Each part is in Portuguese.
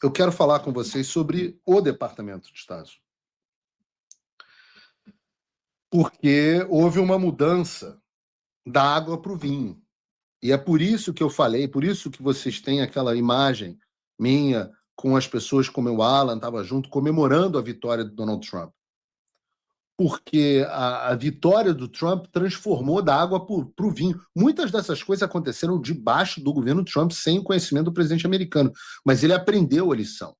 eu quero falar com vocês sobre o Departamento de Estado. Porque houve uma mudança da água para o vinho. E é por isso que eu falei, por isso que vocês têm aquela imagem minha com as pessoas como o Alan estava junto, comemorando a vitória do Donald Trump. Porque a vitória do Trump transformou da água para o vinho. Muitas dessas coisas aconteceram debaixo do governo Trump, sem o conhecimento do presidente americano. Mas ele aprendeu a lição.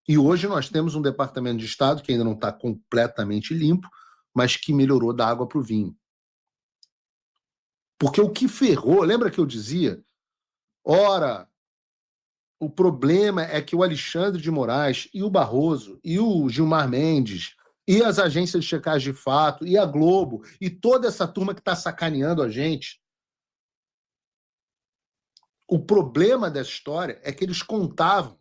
E hoje nós temos um Departamento de Estado que ainda não está completamente limpo, mas que melhorou da água para o vinho. Porque o que ferrou, lembra que eu dizia? Ora, o problema é que o Alexandre de Moraes e o Barroso e o Gilmar Mendes e as agências de checagem de fato e a Globo e toda essa turma que está sacaneando a gente, o problema dessa história é que eles contavam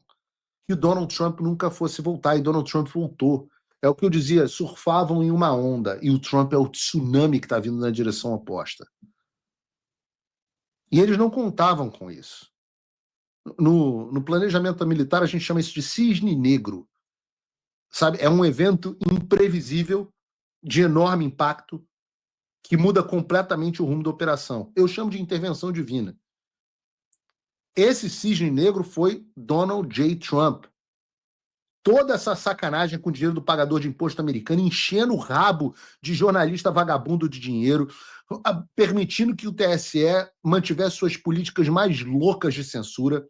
que o Donald Trump nunca fosse voltar, e Donald Trump voltou. É o que eu dizia, surfavam em uma onda, e o Trump é o tsunami que está vindo na direção oposta. E eles não contavam com isso. No planejamento militar, a gente chama isso de cisne negro. Sabe? É um evento imprevisível, de enorme impacto, que muda completamente o rumo da operação. Eu chamo de intervenção divina. Esse cisne negro foi Donald J. Trump. Toda essa sacanagem com o dinheiro do pagador de imposto americano, enchendo o rabo de jornalista vagabundo de dinheiro, permitindo que o TSE mantivesse suas políticas mais loucas de censura.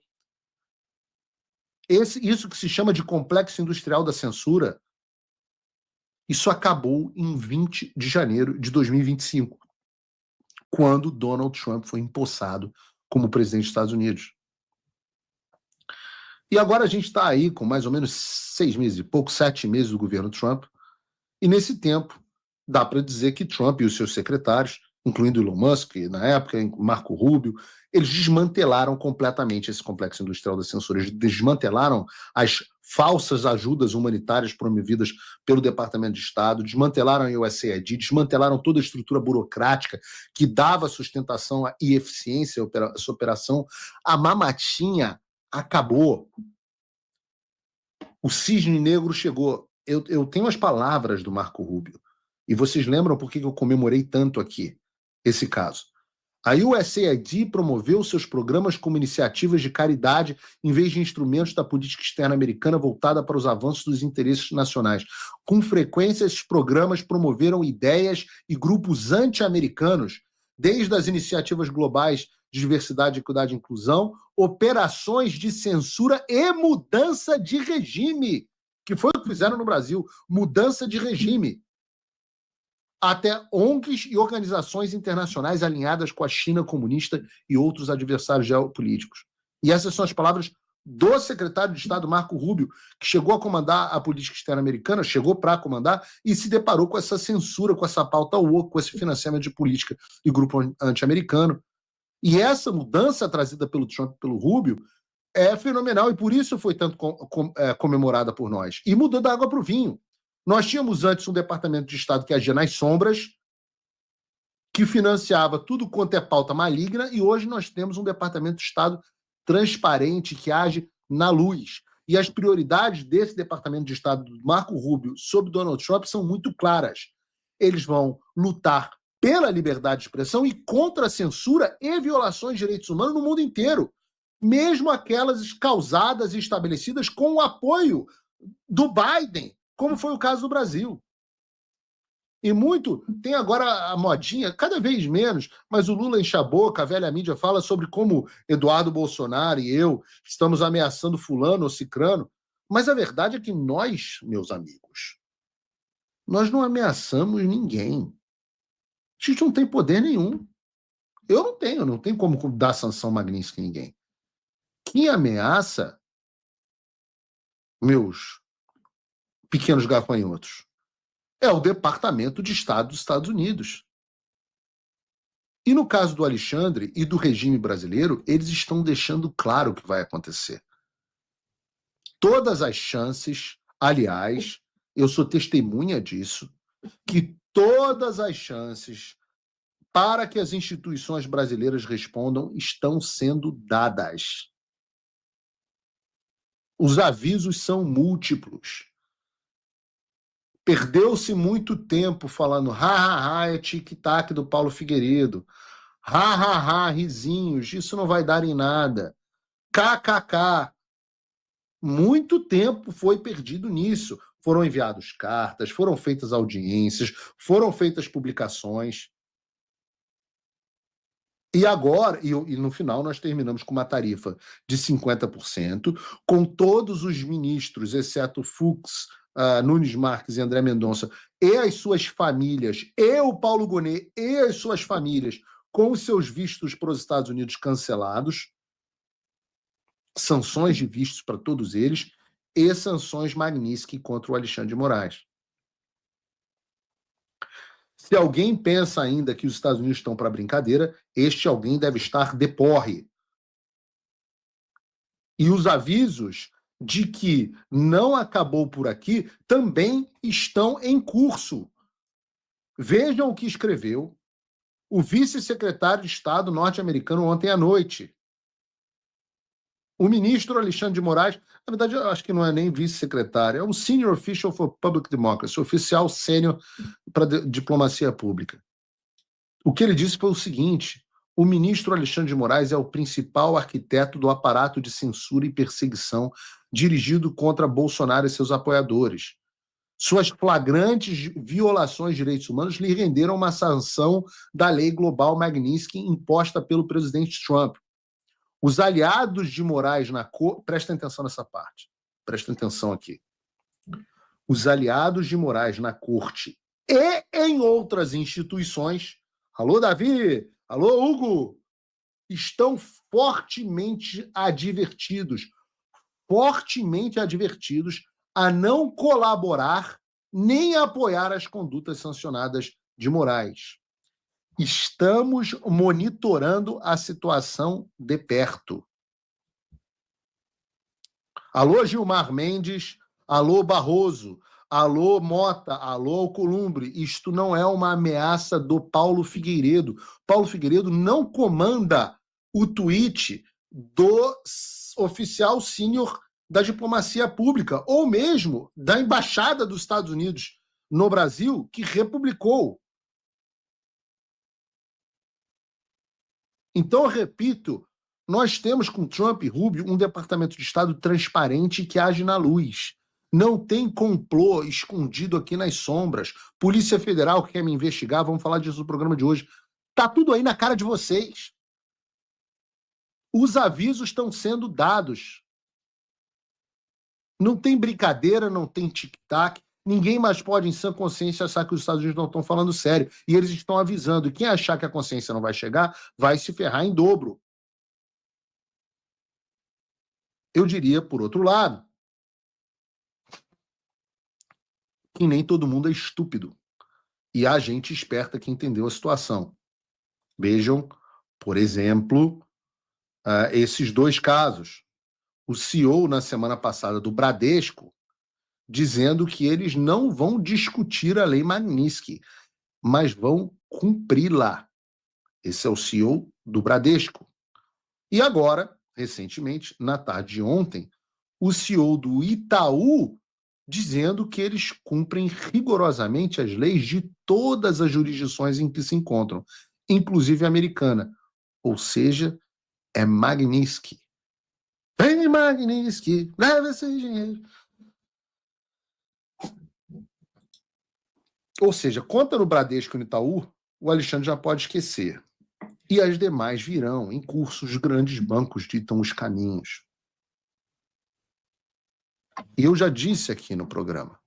Isso que se chama de complexo industrial da censura, isso acabou em 20 de janeiro de 2025, quando Donald Trump foi empossado como presidente dos Estados Unidos. E agora a gente está aí com mais ou menos 6 meses e pouco, 7 meses do governo Trump, e nesse tempo dá para dizer que Trump e os seus secretários, incluindo Elon Musk, na época, Marco Rubio, eles desmantelaram completamente esse complexo industrial da censura. Eles desmantelaram as falsas ajudas humanitárias promovidas pelo Departamento de Estado, desmantelaram a USAID, desmantelaram toda a estrutura burocrática que dava sustentação e eficiência a essa operação. A mamatinha acabou. O cisne negro chegou. Eu tenho as palavras do Marco Rubio. E vocês lembram por que eu comemorei tanto aqui esse caso? A USAID promoveu seus programas como iniciativas de caridade em vez de instrumentos da política externa americana voltada para os avanços dos interesses nacionais. Com frequência, esses programas promoveram ideias e grupos anti-americanos, desde as iniciativas globais de diversidade, equidade e inclusão, operações de censura e mudança de regime, que foi o que fizeram no Brasil, mudança de regime. Até ONGs e organizações internacionais alinhadas com a China comunista e outros adversários geopolíticos. E essas são as palavras do secretário de Estado, Marco Rubio, que chegou a comandar a política externa americana, chegou para comandar e se deparou com essa censura, com essa pauta woke, com esse financiamento de política e grupo anti-americano. E essa mudança trazida pelo Trump e pelo Rubio é fenomenal, e por isso foi tanto comemorada por nós. E mudou da água para o vinho. Nós tínhamos antes um Departamento de Estado que agia nas sombras, que financiava tudo quanto é pauta maligna, e hoje nós temos um Departamento de Estado transparente, que age na luz. E as prioridades desse Departamento de Estado do Marco Rubio sobre Donald Trump são muito claras. Eles vão lutar pela liberdade de expressão e contra a censura e violações de direitos humanos no mundo inteiro, mesmo aquelas causadas e estabelecidas com o apoio do Biden, como foi o caso do Brasil. E muito, tem agora a modinha, cada vez menos, mas o Lula enche a boca, a velha mídia fala sobre como Eduardo Bolsonaro e eu estamos ameaçando fulano ou cicrano, mas a verdade é que nós, meus amigos, nós não ameaçamos ninguém. A gente não tem poder nenhum. Eu não tenho como dar sanção Magnitsky a ninguém. Quem ameaça, meus pequenos gafanhotos, é o Departamento de Estado dos Estados Unidos. E no caso do Alexandre e do regime brasileiro, eles estão deixando claro o que vai acontecer. Todas as chances, aliás, eu sou testemunha disso, que todas as chances para que as instituições brasileiras respondam estão sendo dadas. Os avisos são múltiplos. Perdeu-se muito tempo falando é tic-tac do Paulo Figueiredo. Risinhos, isso não vai dar em nada. KKK. Muito tempo foi perdido nisso. Foram enviadas cartas, foram feitas audiências, foram feitas publicações. E agora, e no final, nós terminamos com uma tarifa de 50%, com todos os ministros, exceto Fux, Nunes Marques e André Mendonça, e as suas famílias, e o Paulo Gonet e as suas famílias, com os seus vistos para os Estados Unidos cancelados, sanções de vistos para todos eles, e sanções Magnitsky contra o Alexandre de Moraes. Se alguém pensa ainda que os Estados Unidos estão para brincadeira, este alguém deve estar de porre. E os avisos de que não acabou por aqui também estão em curso. Vejam o que escreveu o vice-secretário de Estado norte-americano ontem à noite. O ministro Alexandre de Moraes, na verdade, eu acho que não é nem vice-secretário, é um Senior Official for Public Democracy, oficial sênior para diplomacia pública. O que ele disse foi o seguinte: o ministro Alexandre de Moraes é o principal arquiteto do aparato de censura e perseguição dirigido contra Bolsonaro e seus apoiadores. Suas flagrantes violações de direitos humanos lhe renderam uma sanção da lei global Magnitsky imposta pelo presidente Trump. Os aliados de Moraes na corte... Prestem atenção nessa parte. Prestem atenção aqui. Os aliados de Moraes na corte e em outras instituições... Alô, Davi! Alô, Hugo! Estão fortemente advertidos a não colaborar nem apoiar as condutas sancionadas de Moraes. Estamos monitorando a situação de perto. Alô, Gilmar Mendes, alô, Barroso, alô, Mota, alô, Alcolumbre. Isto não é uma ameaça do Paulo Figueiredo. Paulo Figueiredo não comanda o tweet do oficial sênior da diplomacia pública, ou mesmo da embaixada dos Estados Unidos no Brasil, que republicou. Então, eu repito, nós temos com Trump e Rubio um departamento de Estado transparente que age na luz. Não tem complô escondido aqui nas sombras. Polícia Federal que quer me investigar, vamos falar disso no programa de hoje. Tá tudo aí na cara de vocês. Os avisos estão sendo dados. Não tem brincadeira, não tem tic-tac. Ninguém mais pode, em sã consciência, achar que os Estados Unidos não estão falando sério. E eles estão avisando. E quem achar que a consciência não vai chegar, vai se ferrar em dobro. Eu diria, por outro lado, que nem todo mundo é estúpido. E há gente esperta que entendeu a situação. Vejam, por exemplo, esses dois casos. O CEO, na semana passada, do Bradesco, dizendo que eles não vão discutir a lei Magnitsky, mas vão cumpri-la. Esse é o CEO do Bradesco. E agora, recentemente, na tarde de ontem, o CEO do Itaú dizendo que eles cumprem rigorosamente as leis de todas as jurisdições em que se encontram, inclusive a americana. Ou seja, é Magnitsky. Vem, Magnitsky, leva esse dinheiro. Ou seja, conta no Bradesco e no Itaú, o Alexandre já pode esquecer. E as demais virão em curso, os grandes bancos ditam os caminhos. Eu já disse aqui no programa,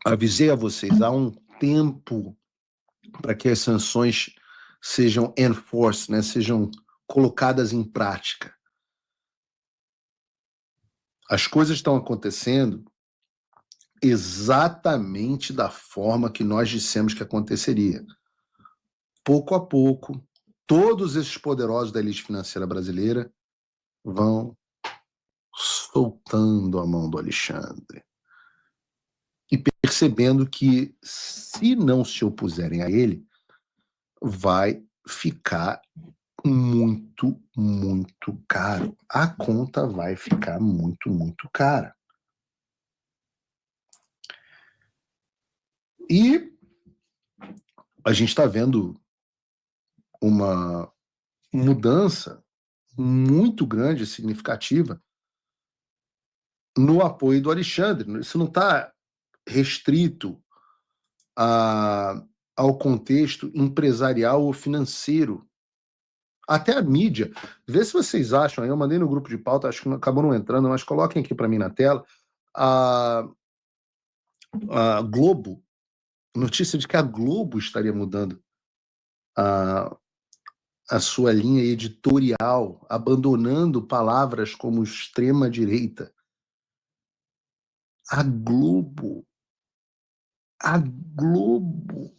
avisei a vocês há um tempo para que as sanções sejam enforced, né, sejam colocadas em prática. As coisas estão acontecendo exatamente da forma que nós dissemos que aconteceria. Pouco a pouco, todos esses poderosos da elite financeira brasileira vão soltando a mão do Alexandre e percebendo que, se não se opuserem a ele, vai ficar muito, muito caro. A conta vai ficar muito, muito cara. E a gente está vendo uma mudança muito grande, significativa, no apoio do Alexandre. Isso não está restrito ao contexto empresarial ou financeiro. Até a mídia. Vê se vocês acham, eu mandei no grupo de pauta, acho que acabou não entrando, mas coloquem aqui para mim na tela, a Globo, notícia de que a Globo estaria mudando a sua linha editorial, abandonando palavras como extrema-direita. A Globo. A Globo.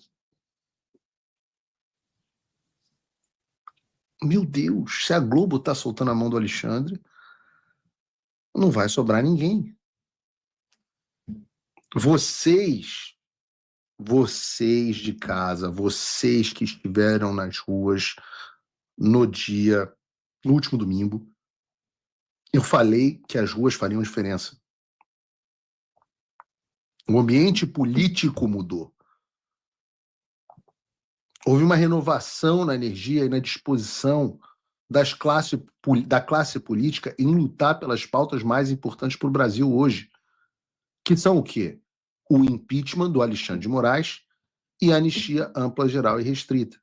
Meu Deus, se a Globo está soltando a mão do Alexandre, não vai sobrar ninguém. Vocês de casa, vocês que estiveram nas ruas no último domingo, eu falei que as ruas fariam diferença. O ambiente político mudou. Houve uma renovação na energia e na disposição da classe política em lutar pelas pautas mais importantes para o Brasil hoje, que são o quê? O impeachment do Alexandre de Moraes e a anistia ampla, geral e restrita.